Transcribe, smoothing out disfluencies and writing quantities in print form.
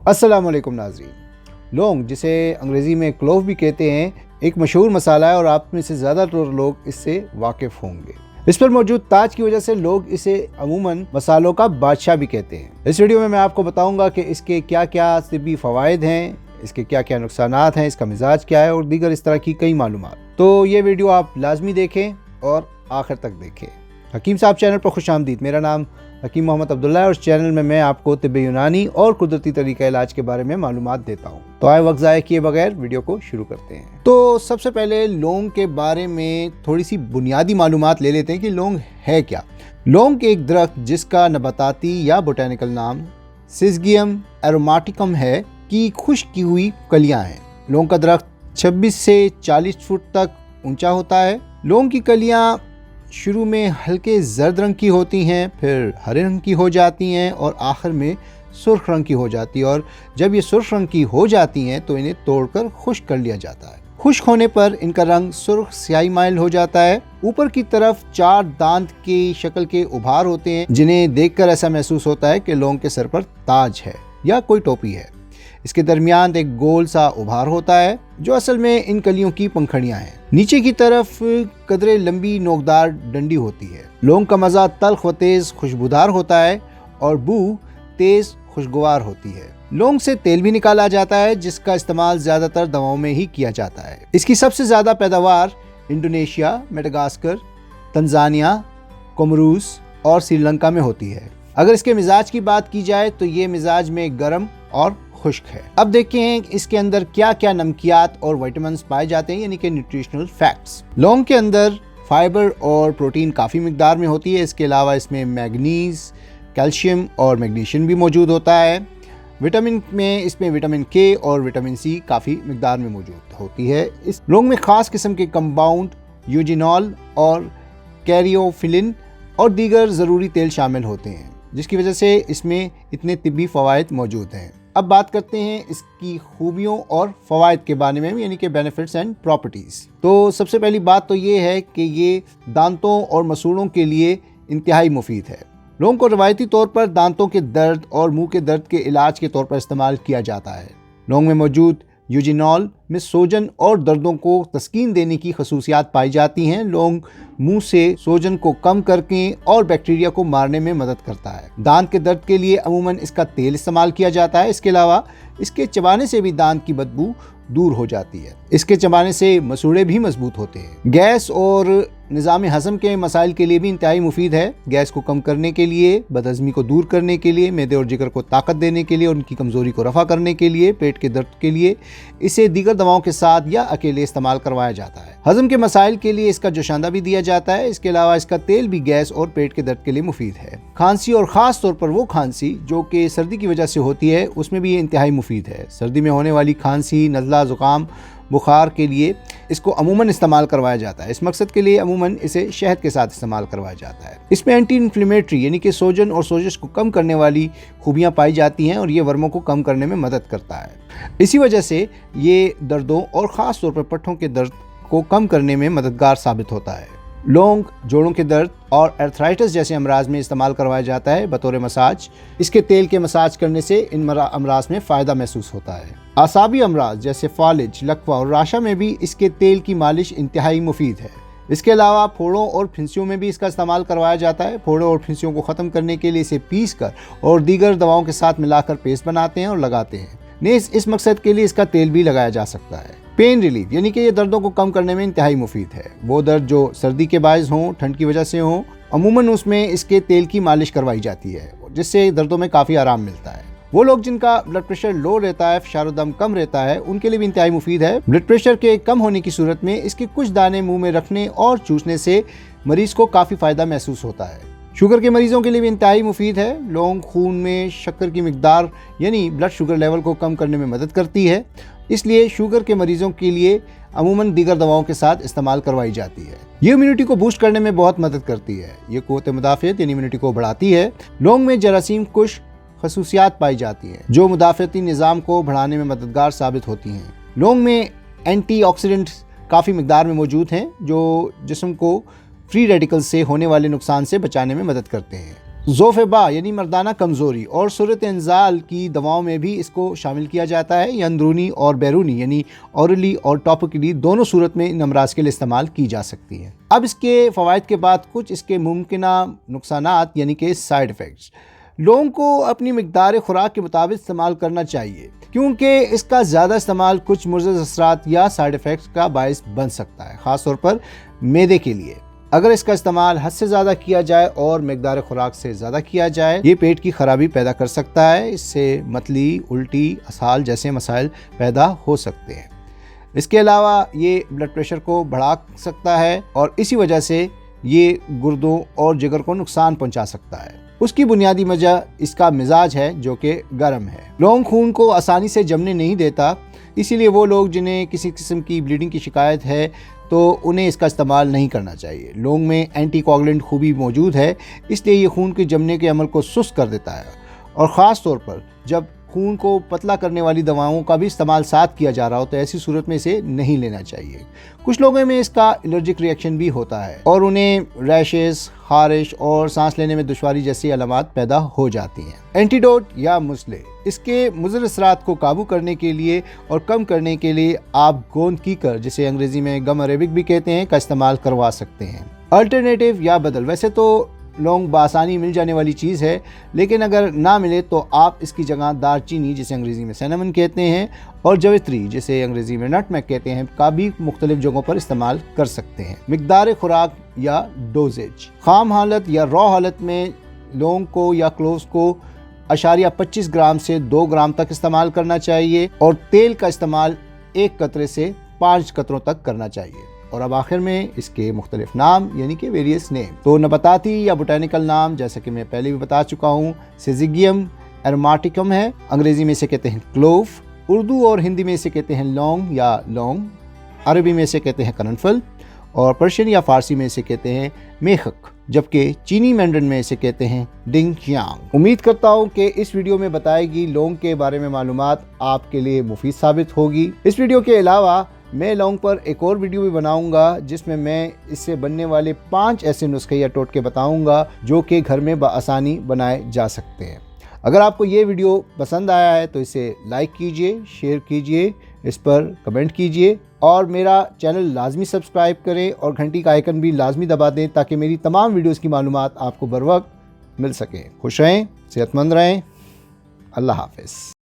अस्सलाम वालेकुम नाज़रीन। लौंग, जिसे अंग्रेज़ी में क्लोव भी कहते हैं, एक मशहूर मसाला है और आप में से ज़्यादातर लोग इससे वाकिफ़ होंगे। इस पर मौजूद ताज की वजह से लोग इसे अमूमन मसालों का बादशाह भी कहते हैं। इस वीडियो में मैं आपको बताऊंगा कि इसके क्या क्या तिब्बी फ़वाइद हैं, इसके क्या क्या नुकसानात हैं, इसका मिजाज क्या है और दीगर इस तरह की कई मालूमात। तो ये वीडियो आप लाजमी देखें और आखिर तक देखें। हकीम साहब चैनल पर खुशामदीद। मेरा नाम हकीम मोहम्मद अब्दुल्ला है और इस चैनल में मैं आपको तिब्ब यूनानी और कुदरती तरीका इलाज के बारे में मालूमात देता हूँ। तो आए वक्त ज़ाया किए बगैर वीडियो को शुरू करते हैं। तो सबसे पहले लौंग के बारे में थोड़ी सी बुनियादी मालूमात ले लेते हैं कि लौंग है क्या। लौंग एक दरख्त जिसका नबाताती या बोटेनिकल नाम सिज़ियम एरोमेटिकम है की खुश्क की हुई कलियाँ हैं। लौंग का दरख्त 26 से 40 फुट तक ऊंचा होता है। लौंग की कलियाँ शुरू में हल्के जर्द रंग की होती हैं, फिर हरे रंग की हो जाती हैं और आखिर में सुर्ख रंग की हो जाती है। और जब ये सुर्ख रंग की हो जाती हैं तो इन्हें तोड़कर खुश्क कर लिया जाता है। खुश्क होने पर इनका रंग सुर्ख स्याही माइल हो जाता है। ऊपर की तरफ 4 दांत की शक्ल के उभार होते हैं, जिन्हें देखकर ऐसा महसूस होता है कि लौंग के सर पर ताज है या कोई टोपी है। इसके दरमियान एक गोल सा उभार होता है जो असल में इन कलियों की पंखड़ियां हैं। नीचे की तरफ कदरे लंबी नोकदार डंडी होती है। लौंग का मज़ा तल्ख व तेज खुशबूदार होता है और बू तेज खुशगवार होती है। लौंग से तेल भी निकाला जाता है जिसका इस्तेमाल ज्यादातर दवाओं में ही किया जाता है। इसकी सबसे ज्यादा पैदावार इंडोनेशिया, मेडागास्कर, तंजानिया, कोमोरोस और श्रीलंका में होती है। अगर इसके मिजाज की बात की जाए तो ये मिजाज में गर्म और खुश्क है। अब देखते हैं इसके अंदर क्या क्या नमकियात और विटामिन्स पाए जाते हैं, यानी कि न्यूट्रिशनल फैक्ट्स। लौंग के अंदर फाइबर और प्रोटीन काफ़ी मिकदार में होती है। इसके अलावा इसमें मैग्नीज, कैल्शियम और मैग्नीशियम भी मौजूद होता है। विटामिन में इसमें विटामिन के और विटामिन सी काफ़ी मिकदार में मौजूद होती है। इस लौंग में ख़ास किस्म के कंपाउंड यूजिनॉल और कैरियोफिलिन और दीगर ज़रूरी तेल शामिल होते हैं, जिसकी वजह से इसमें इतने तिब्बी फ़वाइद मौजूद हैं। अब बात करते हैं इसकी खूबियों और फ़वाइद के बारे में, यानी कि बेनिफिट्स एंड प्रॉपर्टीज़। तो सबसे पहली बात तो ये है कि ये दांतों और मसूड़ों के लिए इंतहाई मुफीद है। लौंग को रवायती तौर पर दांतों के दर्द और मुंह के दर्द के इलाज के तौर पर इस्तेमाल किया जाता है। लौंग में मौजूद यूजिनॉल में सोजन और दर्दों को तस्कीन देने की खसूसियात पाई जाती हैं। लौंग मुंह से सोजन को कम करके और बैक्टीरिया को मारने में मदद करता है। दांत के दर्द के लिए अमूमन इसका तेल इस्तेमाल किया जाता है। इसके अलावा इसके चबाने से भी दांत की बदबू दूर हो जाती है। इसके चबाने से मसूड़े भी मजबूत होते हैं। गैस और निज़ाम हज़म के मसाइल के लिए भी इंतहाई मुफीद है। गैस को कम करने के लिए, बदहज़मी को दूर करने के लिए, मैदे और जिगर को ताकत देने के लिए और उनकी कमज़ोरी को रफ़ा करने के लिए, पेट के दर्द के लिए इसे दीगर दवाओं के साथ या अकेले इस्तेमाल करवाया जाता है। हज़म के मसाइल के लिए इसका जोशांदा भी दिया जाता है। इसके अलावा इसका तेल भी गैस और पेट के दर्द के लिए मुफीद है। खांसी और ख़ास तौर पर वो खांसी जो कि सर्दी की वजह से होती है, उसमें भी ये इंतहाई मुफीद है। सर्दी में होने वाली खांसी, नज़ला, ज़ुकाम, बुखार के लिए इसको अमूमन इस्तेमाल करवाया जाता है। इस मकसद के लिए अमूमन इसे शहद के साथ इस्तेमाल करवाया जाता है। इसमें एंटी इन्फ्लेमेटरी यानी कि सोजन और सोजिश को कम करने वाली खूबियाँ पाई जाती हैं और ये वर्मों को कम करने में मदद करता है। इसी वजह से ये दर्दों और ख़ास तौर पर पट्ठों के दर्द को कम करने में मददगार साबित होता है। लौंग जोड़ों के दर्द और अर्थराइटिस जैसे अमराज में इस्तेमाल करवाया जाता है बतौर मसाज। इसके तेल के मसाज करने से इन अमराज में फ़ायदा महसूस होता है। आसाबी अमराज जैसे फालिज, लकवा और राशा में भी इसके तेल की मालिश इंतहाई मुफीद है। इसके अलावा फोड़ों और फिंसियों में भी इसका इस्तेमाल करवाया जाता है। फोड़ों और फिंसियों को ख़त्म करने के लिए इसे पीस कर और दीगर दवाओं के साथ मिलाकर पेस्ट बनाते हैं और लगाते हैं। नेज़ इस मकसद के लिए इसका तेल भी लगाया जा सकता है। पेन रिलीफ यानी कि ये दर्दों को कम करने में इंतहाई मुफीद है। वो दर्द जो सर्दी के बायस हों, ठंड की वजह से हों, अमूमन उसमें इसके तेल की मालिश करवाई जाती है, जिससे दर्दों में काफ़ी आराम मिलता है। वो लोग जिनका ब्लड प्रेशर लो रहता है, फशारो दम कम रहता है, उनके लिए भी इंतहाई मुफीद है। ब्लड प्रेशर के कम होने की सूरत में इसके कुछ दाने मुंह में रखने और चूसने से मरीज को काफ़ी फ़ायदा महसूस होता है। शुगर के मरीजों के लिए भी इंतहाई मुफीद है। लौंग खून में शक्कर की मिकदार यानी ब्लड शुगर लेवल को कम करने में मदद करती है, इसलिए शुगर के मरीजों के लिए अमूमन दीगर दवाओं के साथ इस्तेमाल करवाई जाती है। ये इम्यूनिटी को बूस्ट करने में बहुत मदद करती है। ये क़ुव्वत मुदाफ़ियत यानी इम्यूनिटी को बढ़ाती है। लौंग में जरासीम कुश खसूसियात पाई जाती हैं जो मुदाफ़ियती निज़ाम को बढ़ाने में मददगार साबित होती हैं। लौंग में एंटीऑक्सीडेंट्स काफ़ी मिकदार में मौजूद हैं जो जिस्म को फ्री रेडिकल से होने वाले नुकसान से बचाने में मदद करते हैं। ذوف با یعنی مردانہ کمزوری اور صورت انزال کی دواؤں میں بھی اس کو شامل کیا جاتا ہے۔ یہ اندرونی اور بیرونی یعنی اورلی اور ٹاپیکلی دونوں صورت میں ان امراض کے لیے استعمال کی جا سکتی ہے۔ اب اس کے فوائد کے بعد کچھ اس کے ممکنہ نقصانات یعنی کہ سائیڈ ایفیکٹس۔ لونگ کو اپنی مقدار خوراک کے مطابق استعمال کرنا چاہیے، کیونکہ اس کا زیادہ استعمال کچھ مضر اثرات یا سائیڈ ایفیکٹس کا باعث بن سکتا ہے، خاص طور پر معدے کے لیے۔ اگر اس کا استعمال حد سے زیادہ کیا جائے اور مقدار خوراک سے زیادہ کیا جائے، یہ پیٹ کی خرابی پیدا کر سکتا ہے۔ اس سے متلی، الٹی، اسہال جیسے مسائل پیدا ہو سکتے ہیں۔ اس کے علاوہ یہ بلڈ پریشر کو بڑھا سکتا ہے اور اسی وجہ سے یہ گردوں اور جگر کو نقصان پہنچا سکتا ہے۔ اس کی بنیادی وجہ اس کا مزاج ہے جو کہ گرم ہے۔ لونگ خون کو آسانی سے جمنے نہیں دیتا، اسی لیے وہ لوگ جنہیں کسی قسم کی بلیڈنگ کی شکایت ہے تو انہیں اس کا استعمال نہیں کرنا چاہیے۔ لونگ میں اینٹی کوگولنٹ خوبی موجود ہے، اس لیے یہ خون کے جمنے کے عمل کو سست کر دیتا ہے، اور خاص طور پر جب خون کو پتلا کرنے والی دواؤں کا بھی استعمال ساتھ کیا جا رہا ہو تو ایسی صورت میں اسے نہیں لینا چاہیے۔ کچھ لوگوں میں اس کا الرجک ریئیکشن بھی ہوتا ہے اور انہیں ریشز، خارش اور سانس لینے میں دشواری جیسی علامات پیدا ہو جاتی ہیں۔ اینٹیڈوٹ یا مسئلے، اس کے مضر اثرات کو قابو کرنے کے لیے اور کم کرنے کے لیے آپ گوند کیکر، جسے انگریزی میں گم عریبک بھی کہتے ہیں، کا استعمال کروا سکتے ہیں۔ الٹرنیٹیو یا بدل، ویسے تو لونگ بآسانی مل جانے والی چیز ہے، لیکن اگر نہ ملے تو آپ اس کی جگہ دار چینی، جسے انگریزی میں سینامن کہتے ہیں، اور جویتری، جسے انگریزی میں نٹ میگ کہتے ہیں، کا بھی مختلف جگہوں پر استعمال کر سکتے ہیں۔ مقدار خوراک یا ڈوزیج، خام حالت یا را حالت میں لونگ کو یا کلوز کو 0.25 گرام سے 2 گرام تک استعمال کرنا چاہیے، اور تیل کا استعمال 1 قطرے سے 5 قطروں تک کرنا چاہیے۔ اور اب آخر میں اس کے مختلف نام یعنی کہ ویریس نیم، تو نباتاتی یا بوٹینیکل نام جیسا کہ میں پہلے بھی بتا چکا ہوں، سیزیگیم ایروماٹیکم ہے، انگریزی میں اسے کہتے ہیں کلوو، اردو اور ہندی میں اسے کہتے ہیں لونگ یا لونگ، عربی میں اسے کہتے ہیں قرنفل، اور پرشین یا فارسی میں اسے کہتے ہیں میخک، جبکہ چینی مینڈرن میں اسے کہتے ہیں ڈنگ چیانگ۔ امید کرتا ہوں کہ اس ویڈیو میں بتائی گئی لونگ کے بارے میں معلومات آپ کے لیے مفید ثابت ہوگی۔ اس ویڈیو کے علاوہ میں لونگ پر ایک اور ویڈیو بھی بناؤں گا جس میں اس سے بننے والے 5 ایسے نسخے یا ٹوٹکے بتاؤں گا جو کہ گھر میں بآسانی بنائے جا سکتے ہیں۔ اگر آپ کو یہ ویڈیو پسند آیا ہے تو اسے لائک کیجئے، شیئر کیجئے، اس پر کمنٹ کیجئے، اور میرا چینل لازمی سبسکرائب کریں اور گھنٹی کا آئیکن بھی لازمی دبا دیں تاکہ میری تمام ویڈیوز کی معلومات آپ کو بر وقت مل سکیں۔ خوش رہیں، صحت مند رہیں، اللہ حافظ۔